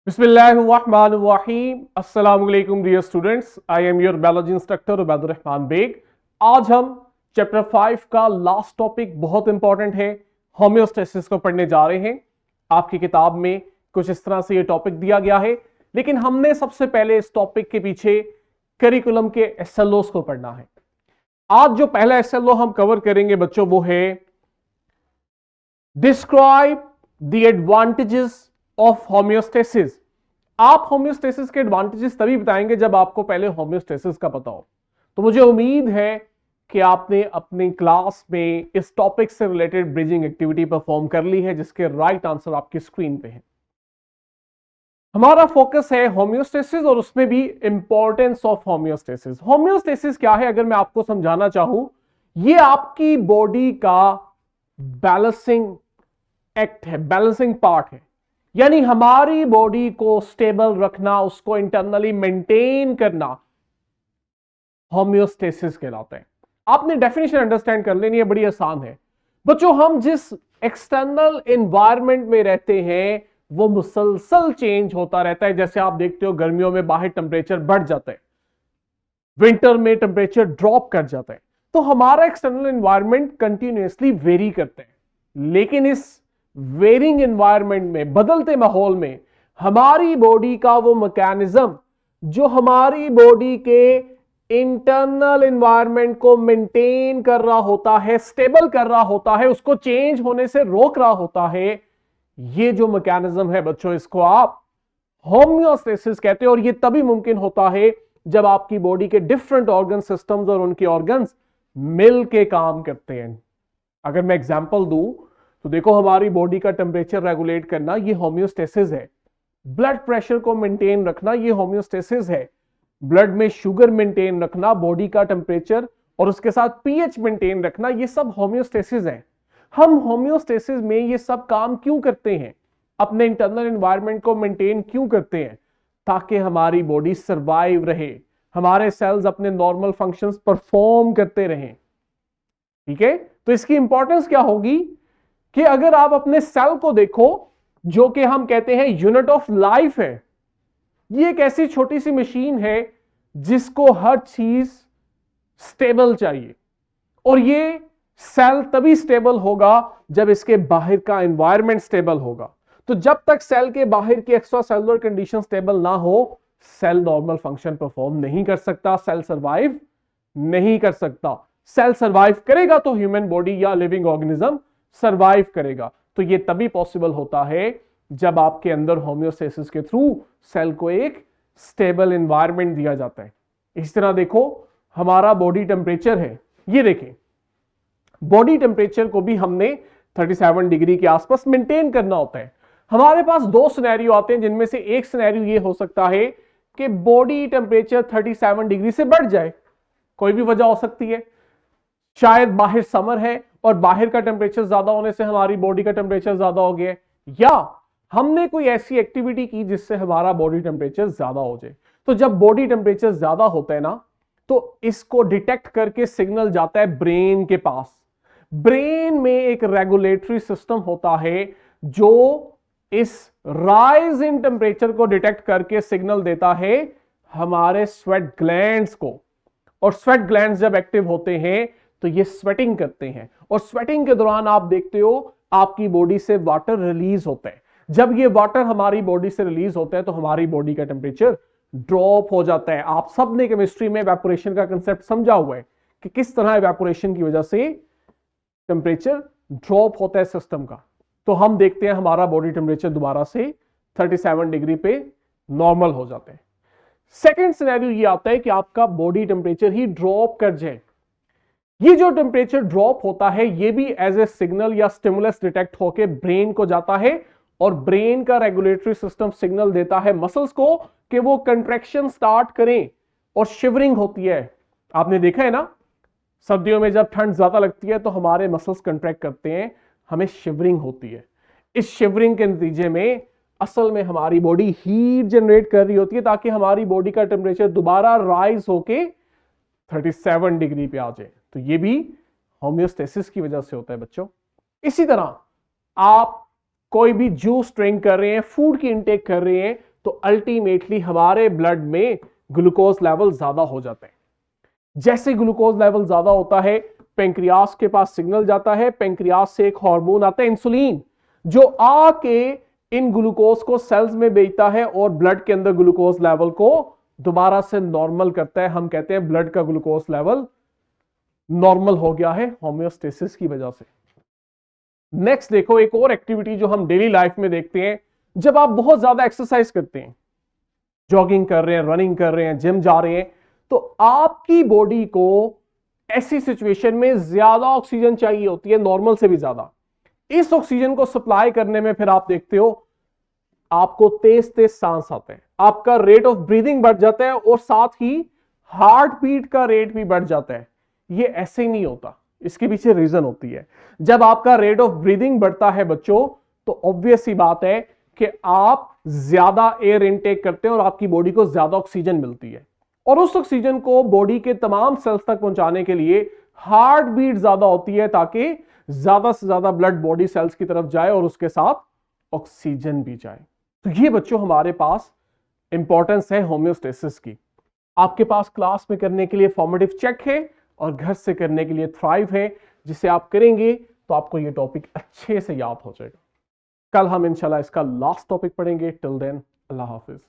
बिस्मिल्लाहिर्रहमानिर्रहीम। अस्सलाम वालेकुम dear students, I am your biology instructor Ubaidur Rahman Baig. आज हम चैप्टर 5 का लास्ट टॉपिक बहुत इंपॉर्टेंट है, होम्योस्टेसिस को पढ़ने जा रहे हैं। आपकी किताब में कुछ इस तरह से ये टॉपिक दिया गया है, लेकिन हमने सबसे पहले इस टॉपिक के पीछे करिकुलम के एसएलओस को पढ़ना है। आज जो पहला एसएलओ हम कवर करेंगे बच्चों, वो है describe the advantages of homeostasis. आप होम्योस्टेसिस के एडवांटेजेस तभी बताएंगे जब आपको पहले होम्योस्टेसिस का पता हो। तो मुझे उम्मीद है कि आपने अपनी क्लास में इस टॉपिक से रिलेटेड ब्रिजिंग एक्टिविटी परफॉर्म कर ली है, जिसके राइट आंसर आपकी स्क्रीन पे है। हमारा फोकस है होम्योस्टेसिस और उसमें भी इंपॉर्टेंस ऑफ होम्योस्टेसिस। होम्योस्टेसिस क्या है, अगर मैं आपको समझाना चाहूं, ये आपकी बॉडी का बैलेंसिंग एक्ट है, बैलेंसिंग पार्ट है। यानी हमारी बॉडी को स्टेबल रखना, उसको इंटरनली मेंटेन करना होम्योस्टेसिस कहलाता है। आपने डेफिनेशन अंडरस्टैंड कर लेनी है, बड़ी आसान है बच्चों। हम जिस एक्सटर्नल एनवायरनमेंट में रहते हैं वो मुसलसल चेंज होता रहता है। जैसे आप देखते हो गर्मियों में बाहर टेम्परेचर बढ़ जाता है, विंटर में टेम्परेचर ड्रॉप कर जाता है। तो हमारा एक्सटर्नल एनवायरनमेंट कंटिन्यूअसली वेरी करता है, लेकिन इस वेरिंग एनवायरनमेंट में, बदलते माहौल में, हमारी बॉडी का वो मैकेनिज्म जो हमारी बॉडी के इंटरनल एनवायरनमेंट को मेंटेन कर रहा होता है, स्टेबल कर रहा होता है, उसको चेंज होने से रोक रहा होता है, ये जो मैकेनिज्म है बच्चों, इसको आप होम्योस्टेसिस कहते हैं। और ये तभी मुमकिन होता है जब आपकी बॉडी के डिफरेंट ऑर्गन सिस्टम्स और उनके ऑर्गन्स मिल के काम करते हैं। अगर मैं एग्जांपल दूं तो देखो, हमारी बॉडी का टेम्परेचर रेगुलेट करना ये होम्योस्टेसिस है। ब्लड प्रेशर को मेंटेन रखना ये होम्योस्टेसिस है। ब्लड में शुगर मेंटेन रखना, बॉडी का टेम्परेचर और उसके साथ पीएच मेंटेन रखना, ये सब होम्योस्टेसिस है। हम होम्योस्टेसिस में ये सब काम क्यों करते हैं, अपने इंटरनल एनवायरनमेंट को मेंटेन क्यों करते हैं? ताकि हमारी बॉडी सर्वाइव रहे, हमारे सेल्स अपने नॉर्मल फंक्शंस परफॉर्म करते रहें। ठीक है, तो इसकी इंपॉर्टेंस क्या होगी कि अगर आप अपने सेल को देखो, जो कि हम कहते हैं यूनिट ऑफ लाइफ है, ये एक ऐसी छोटी सी मशीन है जिसको हर चीज स्टेबल चाहिए। और ये सेल तभी स्टेबल होगा जब इसके बाहर का एनवायरनमेंट स्टेबल होगा। तो जब तक सेल के बाहर की एक्स्ट्रा सेलुलर कंडीशन स्टेबल ना हो, सेल नॉर्मल फंक्शन परफॉर्म नहीं कर सकता, सेल सर्वाइव नहीं कर सकता। सेल सर्वाइव करेगा तो ह्यूमन बॉडी या लिविंग ऑर्गेनिज्म सर्वाइव करेगा। तो ये तभी पॉसिबल होता है जब आपके अंदर होम्योस्टेसिस के थ्रू सेल को एक स्टेबल एनवायरनमेंट दिया जाता है। इस तरह देखो, हमारा बॉडी टेम्परेचर है, ये देखें, बॉडी टेम्परेचर को भी हमने 37 डिग्री के आसपास मेंटेन करना होता है। हमारे पास दो सिनेरियो आते हैं, जिनमें से एक सिनेरियो ये हो सकता है कि बॉडी टेम्परेचर 37 डिग्री से बढ़ जाए। कोई भी वजह हो सकती है, शायद बाहर समर है और बाहर का टेम्परेचर ज्यादा होने से हमारी बॉडी का टेम्परेचर ज्यादा हो गया, या हमने कोई ऐसी एक्टिविटी की जिससे हमारा बॉडी टेम्परेचर ज्यादा हो जाए। तो जब बॉडी टेम्परेचर ज्यादा होता है ना, तो इसको डिटेक्ट करके सिग्नल जाता है ब्रेन के पास। ब्रेन में एक रेगुलेटरी सिस्टम होता है जो इस राइज इन टेम्परेचर को डिटेक्ट करके सिग्नल देता है हमारे स्वेट ग्लैंड्स को। और स्वेट ग्लैंड्स जब एक्टिव होते हैं तो ये स्वेटिंग करते हैं, और स्वेटिंग के दौरान आप देखते हो आपकी बॉडी से वाटर रिलीज होता है। जब ये वाटर हमारी बॉडी से रिलीज होता है तो हमारी बॉडी का टेम्परेचर ड्रॉप हो जाता है। आप सब ने केमिस्ट्री में इवेपोरेशन का कंसेप्ट समझा हुआ है कि किस तरह इवेपोरेशन की वजह से टेम्परेचर ड्रॉप होता है सिस्टम का। तो हम देखते हैं हमारा बॉडी टेम्परेचर दोबारा से 37 डिग्री पे नॉर्मल हो जाता है। सेकेंड सिनेरियो ये आता है कि आपका बॉडी टेम्परेचर ही ड्रॉप कर जाए। ये जो टेम्परेचर ड्रॉप होता है, ये भी एज ए सिग्नल या स्टिमुलस डिटेक्ट होकर ब्रेन को जाता है, और ब्रेन का रेगुलेटरी सिस्टम सिग्नल देता है मसल्स को कि वो कंट्रैक्शन स्टार्ट करें, और शिवरिंग होती है। आपने देखा है ना, सर्दियों में जब ठंड ज्यादा लगती है तो हमारे मसल्स कंट्रैक्ट करते हैं, हमें शिवरिंग होती है। इस शिवरिंग के नतीजे में असल में हमारी बॉडी हीट जनरेट कर रही होती है ताकि हमारी बॉडी का टेम्परेचर दोबारा राइज होके 37 डिग्री पे आ जाए। तो ये भी होम्योस्टेसिस की वजह से होता है बच्चों। इसी तरह आप कोई भी जूस ड्रिंक कर रहे हैं, फूड की इंटेक कर रहे हैं, तो अल्टीमेटली हमारे ब्लड में ग्लूकोज लेवल ज्यादा हो जाते हैं। जैसे ग्लूकोज लेवल ज्यादा होता है, पेंक्रियास के पास सिग्नल जाता है, पेंक्रियास से एक हार्मोन आता है इंसुलिन, जो आके इन ग्लूकोज को सेल्स में भेजता है और ब्लड के अंदर ग्लूकोज लेवल को दोबारा से नॉर्मल करता है। हम कहते हैं ब्लड का ग्लूकोज लेवल नॉर्मल हो गया है होम्योस्टेसिस की वजह से। नेक्स्ट देखो, एक और एक्टिविटी जो हम डेली लाइफ में देखते हैं, जब आप बहुत ज्यादा एक्सरसाइज करते हैं, जॉगिंग कर रहे हैं, रनिंग कर रहे हैं, जिम जा रहे हैं, तो आपकी बॉडी को ऐसी सिचुएशन में ज्यादा ऑक्सीजन चाहिए होती है, नॉर्मल से भी ज्यादा। इस ऑक्सीजन को सप्लाई करने में फिर आप देखते हो आपको तेज तेज सांस आते हैं, आपका रेट ऑफ ब्रीदिंग बढ़ जाता है और साथ ही हार्ट बीट का रेट भी बढ़ जाता है। ये ऐसे ही नहीं होता, इसके पीछे रीजन होती है। जब आपका रेट ऑफ ब्रीदिंग बढ़ता है बच्चों, तो ऑब्वियस सी बात है कि आप ज्यादा एयर इनटेक करते हैं और आपकी बॉडी को ज्यादा ऑक्सीजन मिलती है, और उस ऑक्सीजन को बॉडी के तमाम सेल्स तक पहुंचाने के लिए हार्ट बीट ज्यादा होती है, ताकि ज्यादा से ज्यादा ब्लड बॉडी सेल्स की तरफ जाए और उसके साथ ऑक्सीजन भी जाए। तो ये बच्चों हमारे पास इंपॉर्टेंस है होम्योस्टेसिस की। आपके पास क्लास में करने के लिए फॉर्मेटिव चेक है और घर से करने के लिए थ्राइव है, जिसे आप करेंगे तो आपको ये टॉपिक अच्छे से याद हो जाएगा। कल हम इंशाल्लाह इसका लास्ट टॉपिक पढ़ेंगे। टिल देन, अल्लाह हाफिज।